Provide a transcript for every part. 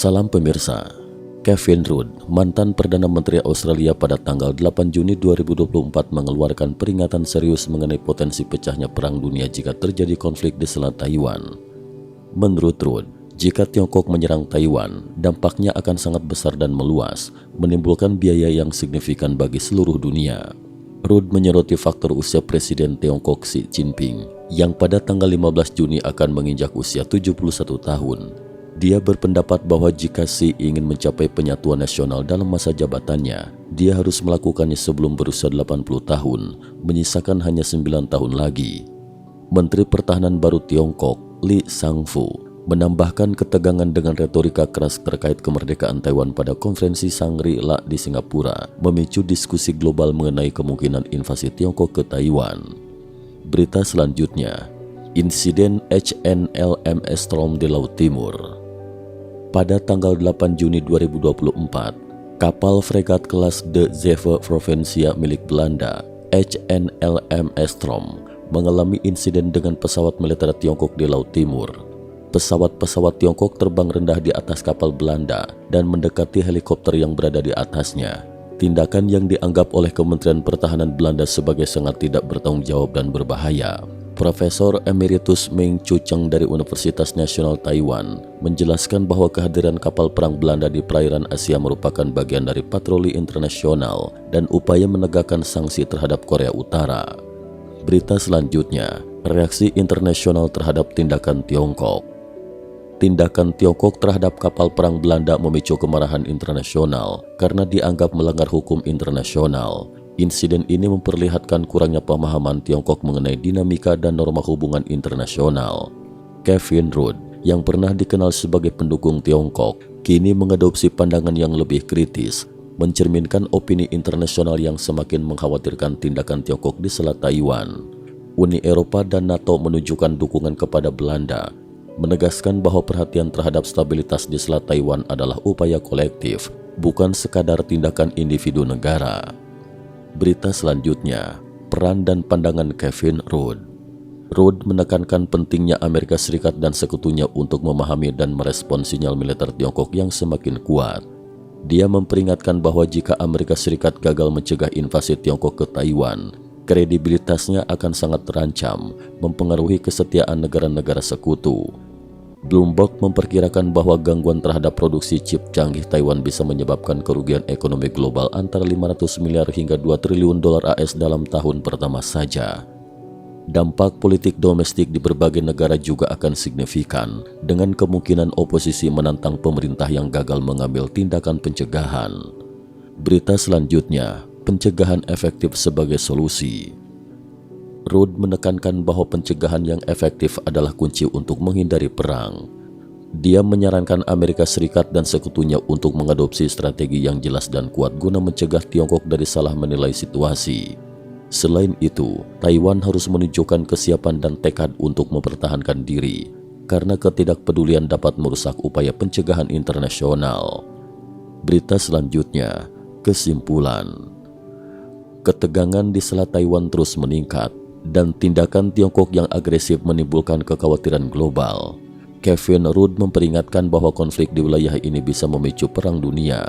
Salam pemirsa. Kevin Rudd, mantan Perdana Menteri Australia pada tanggal 8 Juni 2024 mengeluarkan peringatan serius mengenai potensi pecahnya perang dunia jika terjadi konflik di Selat Taiwan. Menurut Rudd, jika Tiongkok menyerang Taiwan, dampaknya akan sangat besar dan meluas, menimbulkan biaya yang signifikan bagi seluruh dunia. Rudd menyoroti faktor usia Presiden Tiongkok Xi Jinping yang pada tanggal 15 Juni akan menginjak usia 71 tahun. Dia berpendapat bahwa jika Xi ingin mencapai penyatuan nasional dalam masa jabatannya, dia harus melakukannya sebelum berusia 80 tahun, menyisakan hanya 9 tahun lagi. Menteri Pertahanan baru Tiongkok, Li Shangfu, menambahkan ketegangan dengan retorika keras terkait kemerdekaan Taiwan pada konferensi Shangri-La di Singapura, memicu diskusi global mengenai kemungkinan invasi Tiongkok ke Taiwan. Berita selanjutnya, insiden HNLMS Storm di Laut Timur. Pada tanggal 8 Juni 2024, kapal fregat kelas De Zeeuwen Provinsia milik Belanda, HNLMS Storm, mengalami insiden dengan pesawat militer Tiongkok di Laut Timur. Pesawat-pesawat Tiongkok terbang rendah di atas kapal Belanda dan mendekati helikopter yang berada di atasnya. Tindakan yang dianggap oleh Kementerian Pertahanan Belanda sebagai sangat tidak bertanggung jawab dan berbahaya. Profesor Emeritus Meng Chucheng dari Universitas Nasional Taiwan menjelaskan bahwa kehadiran kapal perang Belanda di perairan Asia merupakan bagian dari patroli internasional dan upaya menegakkan sanksi terhadap Korea Utara. Berita selanjutnya, reaksi internasional terhadap tindakan Tiongkok. Tindakan Tiongkok terhadap kapal perang Belanda memicu kemarahan internasional karena dianggap melanggar hukum internasional. Insiden ini memperlihatkan kurangnya pemahaman Tiongkok mengenai dinamika dan norma hubungan internasional. Kevin Rudd, yang pernah dikenal sebagai pendukung Tiongkok, kini mengadopsi pandangan yang lebih kritis, mencerminkan opini internasional yang semakin mengkhawatirkan tindakan Tiongkok di Selat Taiwan. Uni Eropa dan NATO menunjukkan dukungan kepada Belanda, menegaskan bahwa perhatian terhadap stabilitas di Selat Taiwan adalah upaya kolektif, bukan sekadar tindakan individu negara. Berita selanjutnya, peran dan pandangan Kevin Rudd. Rudd menekankan pentingnya Amerika Serikat dan sekutunya untuk memahami dan merespon sinyal militer Tiongkok yang semakin kuat. Dia memperingatkan bahwa jika Amerika Serikat gagal mencegah invasi Tiongkok ke Taiwan, kredibilitasnya akan sangat terancam, mempengaruhi kesetiaan negara-negara sekutu. Bloomberg memperkirakan bahwa gangguan terhadap produksi chip canggih Taiwan bisa menyebabkan kerugian ekonomi global antara 500 miliar hingga 2 triliun dolar AS dalam tahun pertama saja. Dampak politik domestik di berbagai negara juga akan signifikan, dengan kemungkinan oposisi menantang pemerintah yang gagal mengambil tindakan pencegahan. Berita selanjutnya, pencegahan efektif sebagai solusi. Rudd menekankan bahwa pencegahan yang efektif adalah kunci untuk menghindari perang. Dia menyarankan Amerika Serikat dan sekutunya untuk mengadopsi strategi yang jelas dan kuat guna mencegah Tiongkok dari salah menilai situasi. Selain itu, Taiwan harus menunjukkan kesiapan dan tekad untuk mempertahankan diri, karena ketidakpedulian dapat merusak upaya pencegahan internasional. Berita selanjutnya, kesimpulan. Ketegangan di Selat Taiwan terus meningkat, dan tindakan Tiongkok yang agresif menimbulkan kekhawatiran global. Kevin Rudd memperingatkan bahwa konflik di wilayah ini bisa memicu perang dunia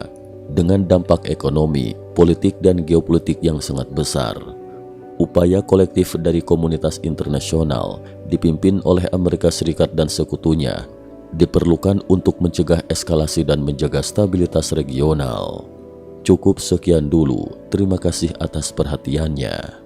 dengan dampak ekonomi, politik, dan geopolitik yang sangat besar. Upaya kolektif dari komunitas internasional dipimpin oleh Amerika Serikat dan sekutunya diperlukan untuk mencegah eskalasi dan menjaga stabilitas regional. Cukup sekian dulu, terima kasih atas perhatiannya.